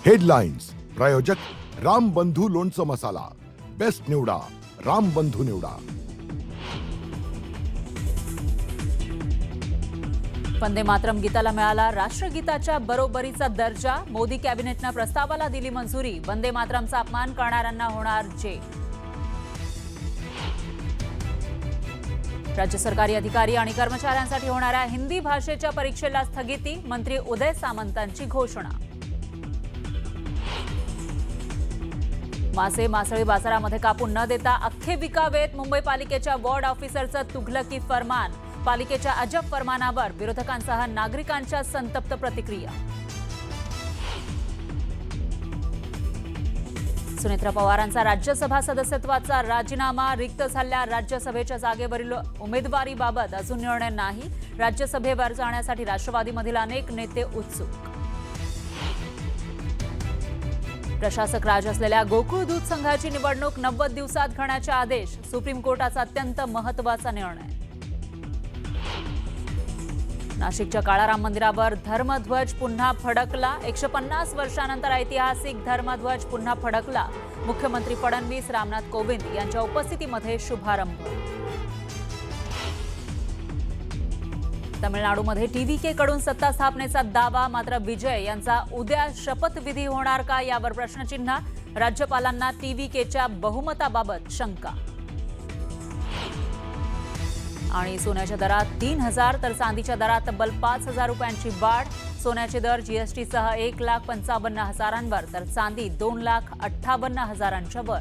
Headlines प्रायोजक राम बंधू लोणचं मसाला, बेस्ट निवडा राम बंधू निवडा। वंदे मातरम गीताला मिळाला राष्ट्रगीताच्या बरोबरीचा दर्जा। मोदी कॅबिनेटने प्रस्तावाला दिली मंजुरी। वंदे मातरमचा अपमान करणाऱ्यांना होणार जेल। राज्य सरकारी अधिकारी आणि कर्मचाऱ्यांसाठी होणाऱ्या हिंदी भाषेच्या परीक्षेला स्थगिती। मंत्री उदय सामंतांची घोषणा। मासे मासळी बाजारामध्ये कापून न देता अख्खे विकावेत। मुंबई पालिकेच्या वॉर्ड ऑफिसरचं तुघलकी फरमान। पालिकेच्या अजब फरमानावर विरोधकांसह नागरिकांच्या संतप्त प्रतिक्रिया। सुनेत्रा पवारांचा राज्यसभा सदस्यत्वाचा राजीनामा। रिक्त झालेल्या राज्यसभेच्या जागेवरील उमेदवारीबाबत अजून निर्णय नाही। राज्यसभेवर जाण्यासाठी राष्ट्रवादीमधील अनेक नेते उत्सुक। प्रशासक राज असलेल्या गोकुळ दूध संघाची निवडणूक 90 दिवसात घेण्याचे आदेश। सुप्रीम कोर्टाचा अत्यंत महत्त्वाचा निर्णय। नाशिकच्या काळाराम मंदिरावर धर्मध्वज पुन्हा फडकला। 150 वर्षांनंतर ऐतिहासिक धर्मध्वज पुन्हा फडकला। मुख्यमंत्री फडणवीस, रामनाथ कोविंद यांच्या उपस्थितीमध्ये शुभारंभ। तमिळनाडूमध्ये टीव्हीके कडून सत्ता स्थापनेचा दावा। मात्र विजय यांचा उद्या शपथविधी होणार का यावर प्रश्नचिन्ह। राज्यपालांना टीव्हीकेच्या बहुमताबाबत शंका। आणि सोन्याच्या दरात 3000 तर चांदीच्या दरात तब्बल 5000 रुपयांची वाढ। सोन्याचे दर जीएसटीसह 1,55,000 तर चांदी 2,58,000 वर।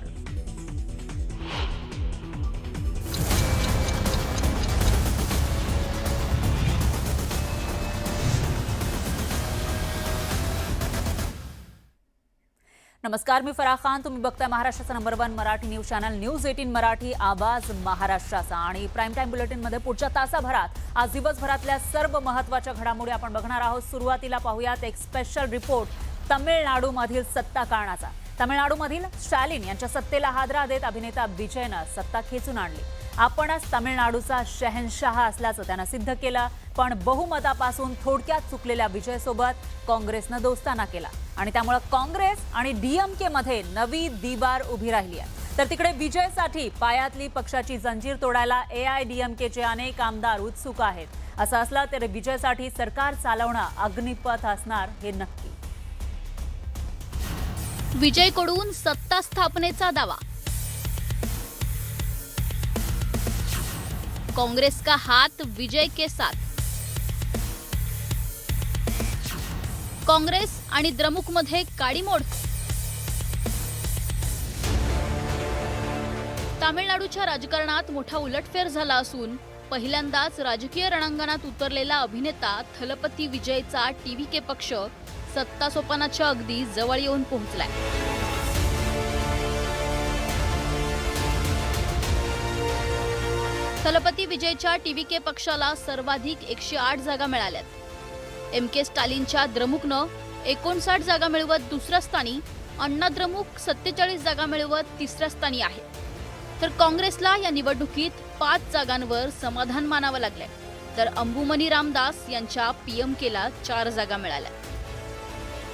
नमस्कार, मी फराह खान। तुम्ही बघताय महाराष्ट्राचा number 1 Marathi news channel news 18 Marathi, आवाज महाराष्ट्राचा। आणि प्राईम टाइम बुलेटिन मध्ये पुढच्या तासाभरात आज दिवसभरातल्या सर्व महत्त्वाच्या घडामोडी आपण बघणार आहोत। सुरुवातीला पाहूयात एक स्पेशल रिपोर्ट तमिळनाडूमधील सत्ता कारणाचा। तमिळनाडूमधील स्टॅलिन यांच्या सत्तेला हादरा देत अभिनेता विजयनं सत्ता खेचून आणली। आपणच तमिळनाडूचा शहंशाह असल्याचं त्यानं सिद्ध केलं। पण बहुमतापासून थोडक्यात चुकलेल्या विजयसोबत काँग्रेसनं दोस्ताना केला आणि त्यामुळे काँग्रेस आणि डीएमके मध्ये नवी दिवार उभी राहिली आहे। तर तिकडे विजयसाठी पायातली पक्षाची जंजीर तोडायला एआयडीएमकेचे अनेक आमदार उत्सुक आहेत। असं असलं तरी विजयसाठी सरकार चालवणं अग्निपथ असणार हे नक्की। विजयकडून सत्ता स्थापनेचा दावा। कांग्रेस का हाथ विजय के साथ। काँग्रेस आणि द्रमुकमध्ये काडीमोड। तामिळनाडूच्या राजकारणात मोठा उलटफेर झाला असून पहिल्यांदाच राजकीय रणांगणात उतरलेला अभिनेता थलपती विजयचा टीव्हीके पक्ष सत्ता सोपानाच्या अगदी जवळ येऊन पोहोचलाय। थलपती विजयच्या टीव्हीके पक्षाला सर्वाधिक 108 जागा मिळाल्यात। एमके स्टॅलिनच्या द्रमुकनं 59 जागा मिळवत दुसऱ्या स्थानी, अण्णा द्रमुक 47 जागा मिळवत तिसऱ्या स्थानी आहे। तर काँग्रेसला या निवडणुकीत 5 जागांवर समाधान मानावं लागलंय। तर अंबुमनी रामदास यांच्या पीएमकेला 4 जागा मिळाल्या।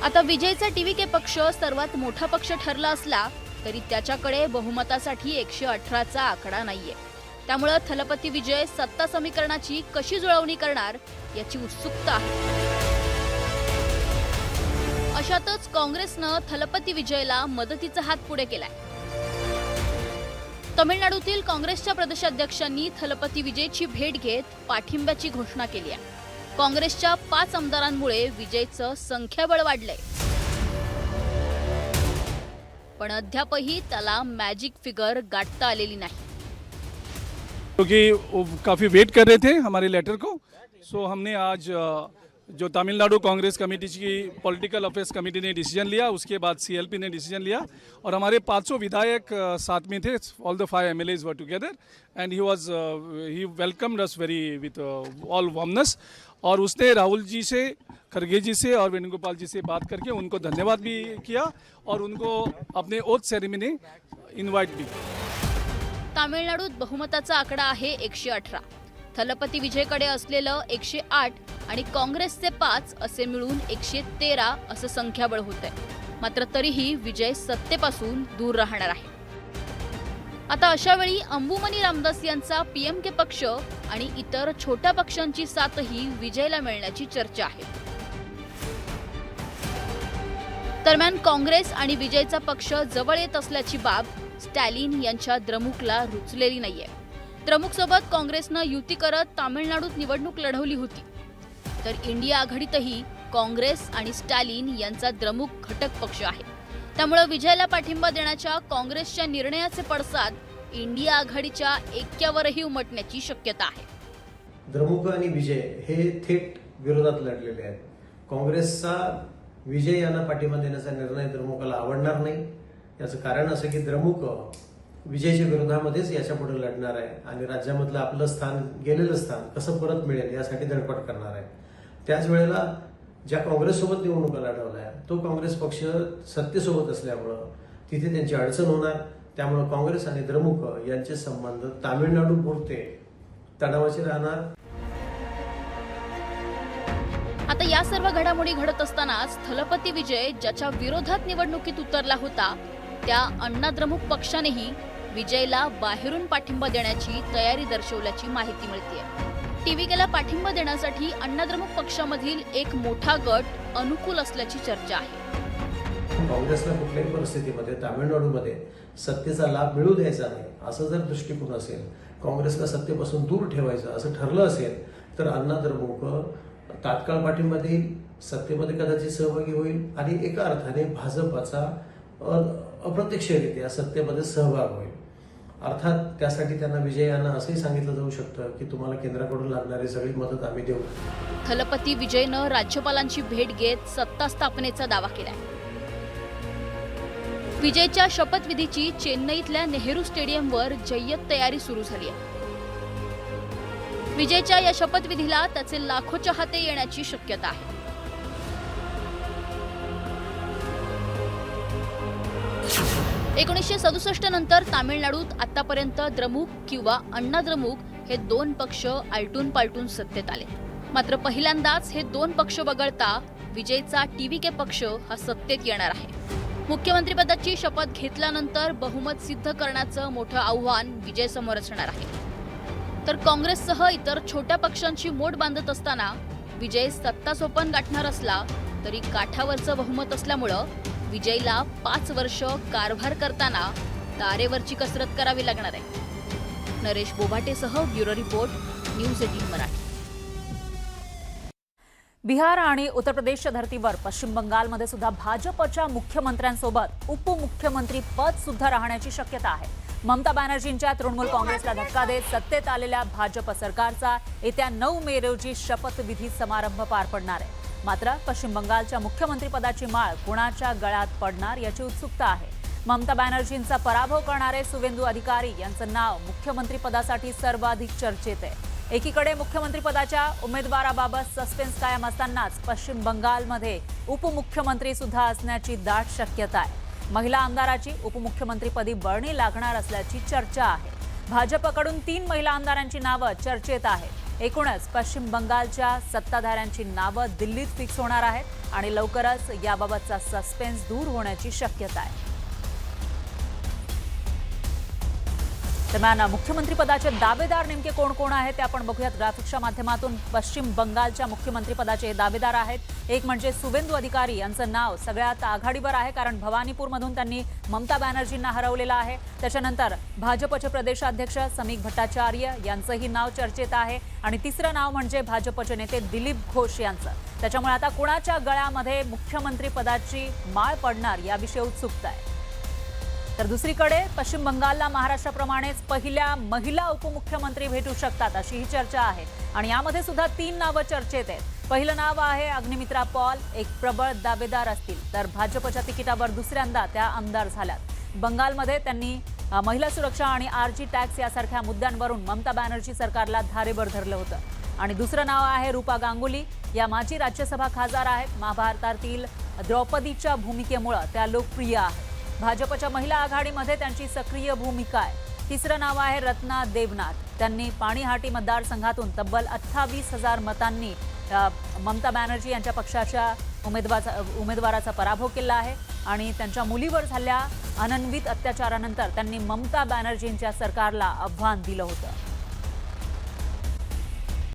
आता विजयचा टीव्हीके पक्ष सर्वात मोठा पक्ष ठरला असला तरी त्याच्याकडे बहुमतासाठी 118चा आकडा नाहीये। त्यामुळे थलपती विजय सत्ता समीकरणाची कशी जुळवणी करणार याची उत्सुकता आहे। अशातच काँग्रेसनं थलपती विजयला मदतीचा हात पुढे केलाय। तमिळनाडूतील काँग्रेसच्या प्रदेशाध्यक्षांनी थलपती विजयची भेट घेत पाठिंब्याची घोषणा केली आहे। काँग्रेसच्या 5 आमदारांमुळे विजयचं संख्याबळ वाढलंय। पण अद्यापही त्याला मॅजिक फिगर गाठता आलेली नाही। क्योंकि वो काफ़ी वेट कर रहे थे हमारे लेटर को, सो हमने आज जो तमिलनाडु कांग्रेस कमेटी की पॉलिटिकल अफेयर्स कमेटी ने डिसीजन लिया, उसके बाद सीएलपी ने डिसीजन लिया और हमारे 500 विधायक साथ में थे। All the 5 MLAs were together and he welcomed us very with all warmness. और उसने राहुल जी से, खरगे जी से और वेणुगोपाल जी से बात करके उनको धन्यवाद भी किया और उनको अपने ओथ सेरेमनी इन्वाइट भी। तामिळनाडूत बहुमताचा आकडा आहे 118। थलपती विजयकडे असलेलं 108 आणि काँग्रेसचे 5 असे मिळून 113 असं संख्याबळ होतंय। मात्र तरीही विजय सत्तेपासून दूर राहणार आहे. आता अशा वेळी अंबुमनी रामदास यांचा पीएमके पक्ष आणि इतर छोट्या पक्षांची साथही विजयला मिळण्याची चर्चा आहे. दरम्यान काँग्रेस आणि विजयचा पक्ष जवळ येत असल्याची बाब स्टॅलिन यांच्या द्रमुकला रुचलेली नाहीये. द्रमुकसोबत काँग्रेसनं युती करत तामिळनाडूत निवडणूक लढवली होती, तर इंडिया आघाडीतही काँग्रेस आणि स्टॅलिन यांचा द्रमुक घटक पक्ष आहे. त्यामुळे विजयला पाठिंबा देण्याच्या काँग्रेसच्या निर्णयाचे पडसाद इंडिया आघाडीच्या ऐक्यावरही उमटण्याची शक्यता आहे. द्रमुक आणि विजय हे थेट विरोधात लढलेले आहेत. काँग्रेसचा विजय यांना पाठिंबा देण्याचा निर्णय द्रमुकला आवडणार नाही. याचं कारण असं की द्रमुक विजयच्या विरोधामध्येच याच्या पुढे लढणार आहे आणि राज्यामधलं आपलं स्थान, गेलेलं स्थान कसं परत मिळेल यासाठी धडपड करणार आहे. त्याच वेळेला ज्या काँग्रेससोबत निवडणुका लढवल्या तो काँग्रेस पक्ष सत्तेसोबत असल्यामुळं तिथे त्यांची अडचण होणार. त्यामुळे काँग्रेस आणि द्रमुक यांचे संबंध तामिळनाडू पुरते तणावाचे राहणार. आता या सर्व घडामोडी घडत असतानाच थलपती विजय ज्याच्या विरोधात निवडणुकीत उतरला होता त्या अण्णा द्रमुक पक्षानेही विजयला बाहेरून पाठिंबा देण्याची तयारी दर्शवल्याची माहिती मिळतेय. टीव्हीकेला पाठिंबा देण्यासाठी अण्णा द्रमुक पक्षामधील एक मोठा गट अनुकूल असल्याची चर्चा आहे. काँग्रेसला कुठल्याही परिस्थितीमध्ये तामिळनाडूमध्ये सत्तेचा लाभ मिळू द्यायचा नाही असं जर दृष्टिकोन असेल, काँग्रेसला सत्तेपासून दूर ठेवायचं असं ठरलं असेल, तर अण्णा द्रमुक तात्काळ पाठिंबा देईल, सत्तेमध्ये कदाचित सहभागी होईल आणि एका अर्थाने भाजपाचा अप्रत्यक्षरित्या सत्तेमध्ये सहभाग होईल. अर्थात त्यासाठी त्यांना विजय यांना असंही सांगितलं जाऊ शकतं की तुम्हाला केंद्राकडून लागणारी सगळी मदत आम्ही देऊ. थलपती विजयनं राज्यपालांची भेट घेत सत्ता स्थापनेचा दावा केलाय. विजयच्या शपथविधीची चेन्नईतल्या नेहरू स्टेडियमवर जय्यत तयारी सुरू झाली आहे. विजयच्या या शपथविधीला त्याचे लाखो चाहते येण्याची शक्यता आहे. 1967 नंतर तामिळनाडूत आतापर्यंत द्रमुक किंवा अण्णा द्रमुक हे दोन पक्ष आलटून पालटून सत्तेत आले. मात्र पहिल्यांदाच हे दोन पक्ष वगळता विजयचा टीव्हीके पक्ष हा सत्तेत येणार आहे. मुख्यमंत्रीपदाची शपथ घेतल्यानंतर बहुमत सिद्ध करण्याचं मोठं आव्हान विजय समोर असणार आहे. तर काँग्रेससह इतर छोट्या पक्षांची मोड बांधत असताना विजय सत्ता सोपन गाठणार असला तरी काठावरचं बहुमत असल्यामुळं विजयला 5 वर्ष कारभार करताना तारेवरची कसरत करावी लागणार आहे. नरेश बोभाटेसह bureau report, news 18 Marathi. Bihar आणि उत्तर प्रदेशच्या धर्तीवर पश्चिम बंगालमध्ये सुद्धा भाजपच्या मुख्यमंत्र्यांसोबत उपमुख्यमंत्री पद सुद्धा राहण्याची शक्यता आहे. ममता बॅनर्जींच्या तृणमूल काँग्रेसला धक्का देत सत्तेत आलेल्या भाजप सरकारचा येत्या 9 मे रोजी शपथविधी समारंभ पार पडणार आहे. मात्र पश्चिम बंगालच्या मुख्यमंत्रीपदाची माळ कुणाच्या गळ्यात पडणार याची उत्सुकता आहे. ममता बॅनर्जींचा पराभव करणारे सुवेंदू अधिकारी यांचं नाव मुख्यमंत्रीपदासाठी सर्वाधिक चर्चेत आहे. एकीकडे मुख्यमंत्रीपदाच्या उमेदवाराबाबत सस्पेन्स कायम असतानाच पश्चिम बंगालमध्ये उपमुख्यमंत्री सुद्धा असण्याची दाट शक्यता आहे. महिला आमदाराची उपमुख्यमंत्रीपदी बरणी लागणार असल्याची चर्चा आहे. भाजपकडून 3 महिला आमदारांची नावं चर्चेत आहेत. एकूणच पश्चिम बंगालच्या सत्ताधाऱ्यांची नावं दिल्लीत फिक्स होणार आहेत आणि लवकरच याबाबतचा सस्पेन्स दूर होण्याची शक्यता आहे. दरम्यान मुख्यमंत्रीपदाचे दावेदार नेमके कोण कोण आहेत ते आपण बघूयात ग्राफिक्सच्या माध्यमातून. पश्चिम बंगालच्या मुख्यमंत्रीपदाचे दावेदार आहेत. एक म्हणजे सुवेंदू अधिकारी यांचं नाव सगळ्यात आघाडीवर आहे, कारण भवानीपूरमधून त्यांनी ममता बॅनर्जींना हरवलेलं आहे. त्याच्यानंतर भाजपचे प्रदेशाध्यक्ष समीक भट्टाचार्य यांचंही नाव चर्चेत आहे आणि तिसरं नाव म्हणजे भाजपचे नेते दिलीप घोष यांचं. त्याच्यामुळे आता कुणाच्या गळ्यामध्ये मुख्यमंत्रीपदाची माळ पडणार याविषयी उत्सुकता आहे. तर दुसरीकडे पश्चिम बंगालला महाराष्ट्राप्रमाणेच पहिल्या महिला उपमुख्यमंत्री भेटू शकतात अशीही चर्चा आहे आणि यामध्ये सुद्धा 3 नावं चर्चेत आहेत. पहिलं नाव आहे अग्निमित्रा पॉल, एक प्रबळ दावेदार असतील, तर भाजपच्या तिकिटावर दुसऱ्यांदा त्या आमदार झाल्यात. बंगालमध्ये त्यांनी महिला सुरक्षा आणि आरजी टॅक्स यासारख्या मुद्द्यांवरून ममता बॅनर्जी सरकारला धारेवर धरलं होतं. आणि दुसरं नाव आहे रूपा गांगुली. या माजी राज्यसभा खासदार आहेत. महाभारतातील द्रौपदीच्या भूमिकेमुळे त्या लोकप्रिय आहेत. भाजपच्या महिला आघाडीमध्ये त्यांची सक्रिय भूमिका आहे. तिसरं नाव आहे रत्ना देवनाथ. त्यांनी पाणीहाटी मतदारसंघातून तब्बल 28,000 मतांनी ममता बॅनर्जी यांच्या पक्षाच्या उमेदवाराचा पराभव केला आहे आणि त्यांच्या मुलीवर झालेल्या अनन्वित अत्याचारानंतर त्यांनी ममता बॅनर्जींच्या सरकारला आव्हान दिलं होतं.